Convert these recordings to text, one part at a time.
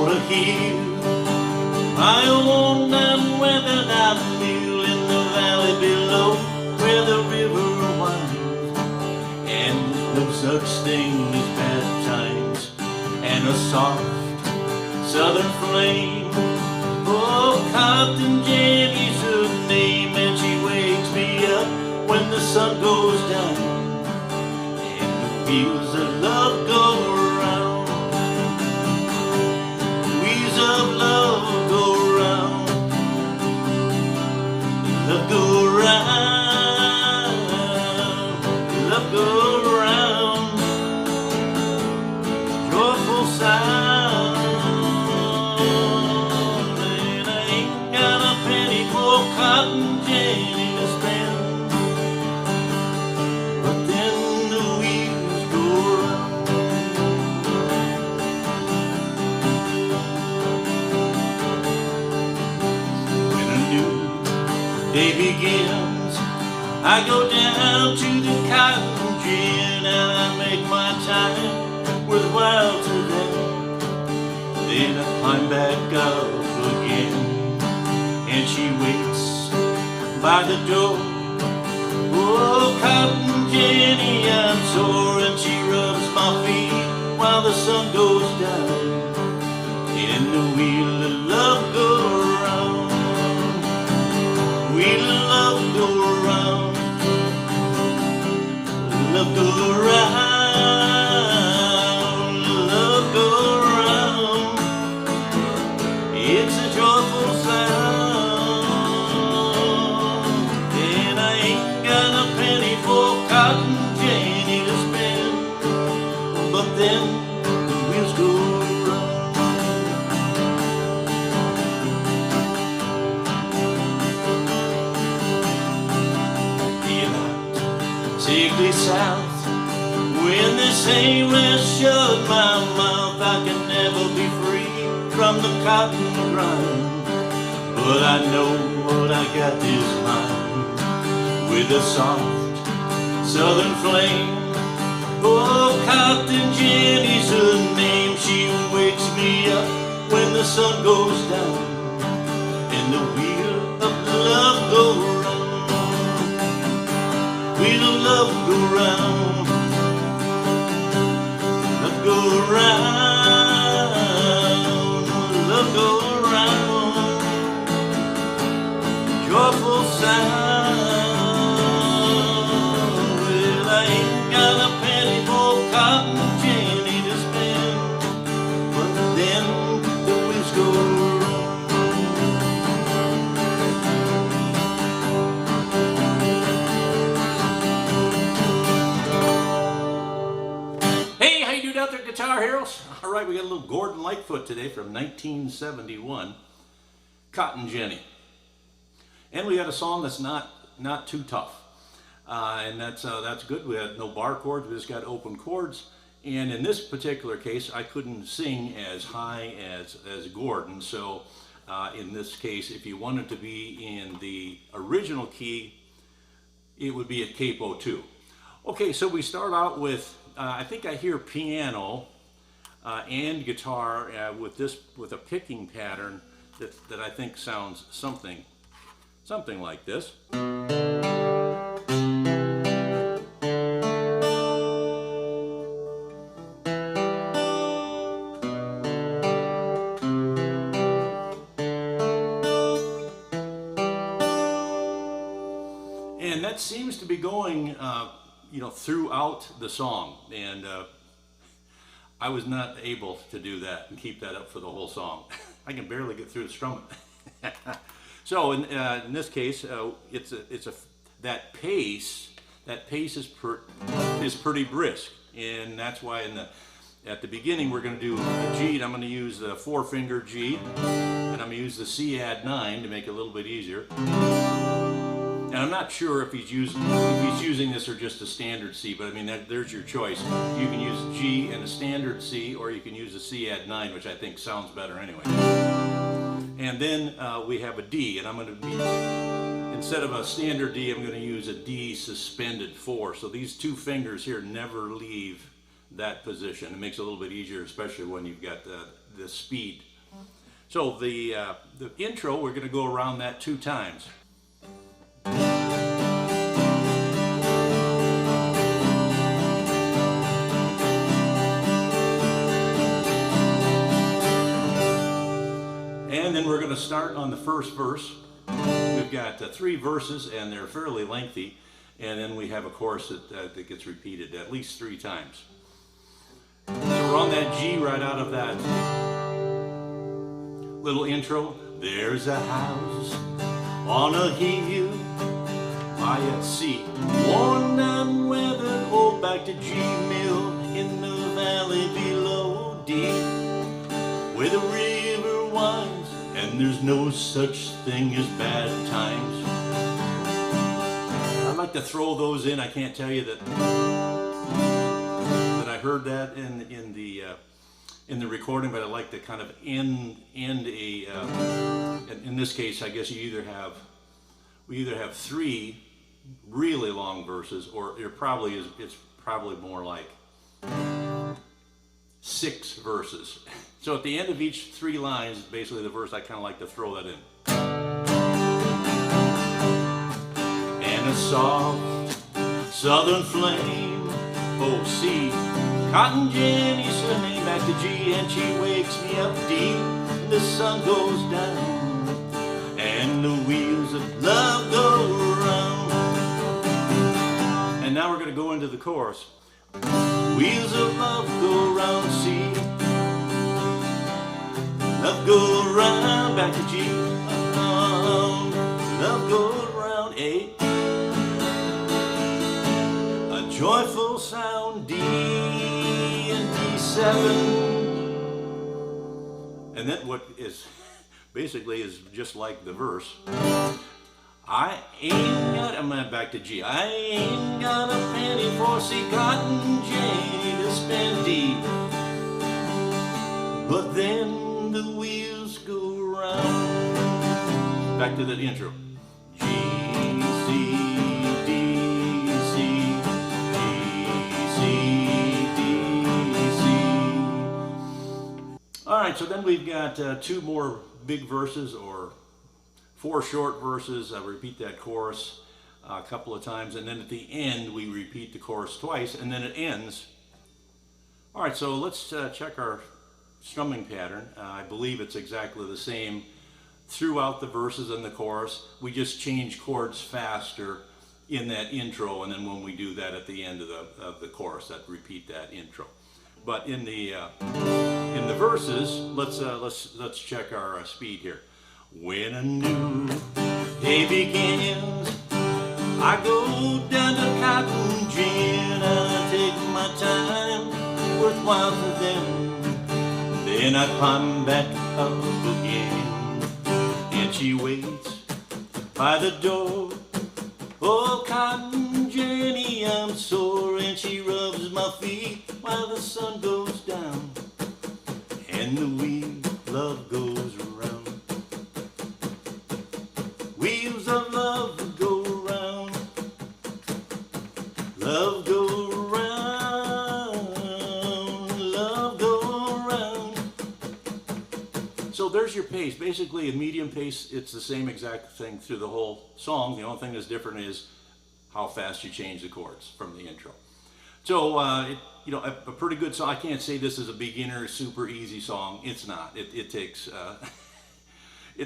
wanna hear my old man weathered out mill in the valley below where the river winds, and no such thing as bad times and a soft southern flame. Oh, Captain Jenny's her name, and she wakes me up when the sun goes down and the wheels of love go round. Wheels of love go round, love go round, love go round, joyful sound. And I ain't got a penny for Cotton Jenny to spend, but then the wheels go round. When a new day begins, I go down to the cotton gin and I make my time worthwhile to them. Then I climb back up again, and she waits by the door. Oh, Cotton Jenny, I'm sore, and she rubs my feet while the sun goes down and the wheel of love go round. Wheel of love go round, love go round, love go round. It's a joyful sound, and I ain't got a penny for Cotton Jenny to spend, but then the wheels go round. Sickly South, when they say rest shut my mouth, I can never be free from the cotton grind. But I know what I got is mine, with a soft southern flame. Oh, Cotton Jenny's her name. She wakes me up when the sun goes down and the wheel of love go round. Wheel of love go round, love go round, love go round, joyful sound. Well, I ain't got a penny for Cotton Jenny to spend, but then the wheels go round. Out there, Guitar Heroes. All right, we got a little Gordon Lightfoot today from 1971, Cotton Jenny, and we got a song that's not too tough, and that's good. We had no bar chords; we just got open chords. And in this particular case, I couldn't sing as high as Gordon, so in this case, if you wanted to be in the original key, it would be at capo 2. Okay, so we start out with. I think I hear piano and guitar with a picking pattern that I think sounds something like this. And that seems to be going throughout the song, and I was not able to do that and keep that up for the whole song. I can barely get through the strumming. So in this case, that pace is pretty brisk, and that's why at the beginning we're going to do a G. I'm going to use the 4-finger G, and I'm going to use the C add 9 to make it a little bit easier. And I'm not sure if he's using this or just a standard C, but I mean, there's your choice. You can use G and a standard C, or you can use a C add 9, which I think sounds better anyway. And then we have a D, and I'm going to be, instead of a standard D, I'm going to use a D suspended 4. So these two fingers here never leave that position. It makes it a little bit easier, especially when you've got the speed So the intro, we're going to go around that 2 times. And then we're going to start on the first verse. We've got 3 verses, and they're fairly lengthy. And then we have a chorus that gets repeated at least 3 times. So we're on that G right out of that little intro. There's a house on a hill by a sea, worn down, weathered, old back to G mill in the valley below, deep where the river winds, and there's no such thing as bad times. I'd like to throw those in. I can't tell you that I heard that in the recording, but I like to kind of end a. In this case, I guess we either have 3 really long verses, or it's probably more like 6 verses. So at the end of each 3 lines, basically the verse, I kind of like to throw that in. And a soft southern flame, oh see, Cotton Jenny's her name, back to G, and she wakes me up deep. The sun goes down, and the wheels of love go round. And now we're going to go into the chorus. Wheels of love go round, see, love go round, back to G, love go round, A. A joyful sound, D and D7. And then what is basically is just like the verse. I ain't got, I'm back to G. I ain't got a penny for see Cotton Jenny to spend, D. But then the wheels go round. Back to that intro. G, C, D, C, G, C, D, C. All right, so then we've got 2 more big verses, or 4 short verses. I repeat that chorus a couple of times, and then at the end we repeat the chorus twice, and then it ends. All right, so let's check our strumming pattern. I believe it's exactly the same throughout the verses and the chorus. We just change chords faster in that intro, and then when we do that at the end of the chorus, that repeat that intro. But in the verses, let's check our speed here. When a new day begins, I go down to Cotton Gin, and I take my time, worthwhile for them. Then I climb back up again, and she waits by the door. Oh, Cotton Jenny, I'm sore, and she rubs my feet while the sun goes down, and the wheel of love goes around. Wheels of love go round, love go round, love go round. So there's your pace. Basically a medium pace, it's the same exact thing through the whole song. The only thing that's different is how fast you change the chords from the intro. So, a pretty good song. I can't say this is a beginner, super easy song. It's not. It takes...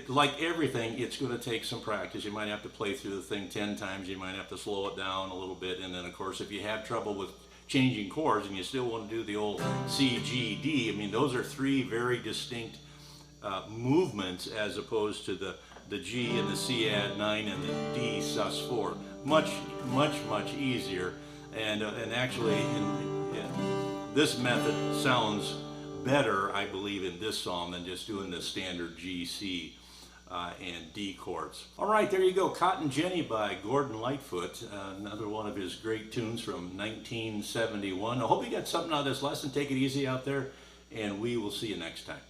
like everything, it's going to take some practice. You might have to play through the thing 10 times. You might have to slow it down a little bit. And then, of course, if you have trouble with changing chords and you still want to do the old C, G, D, I mean, those are 3 very distinct movements as opposed to the G and the C add 9 and the D sus4. Much easier. And actually, this method sounds better, I believe, in this song than just doing the standard G, C, and D chords. All right, there you go. Cotton Jenny by Gordon Lightfoot, another one of his great tunes from 1971. I hope you got something out of this lesson. Take it easy out there, and we will see you next time.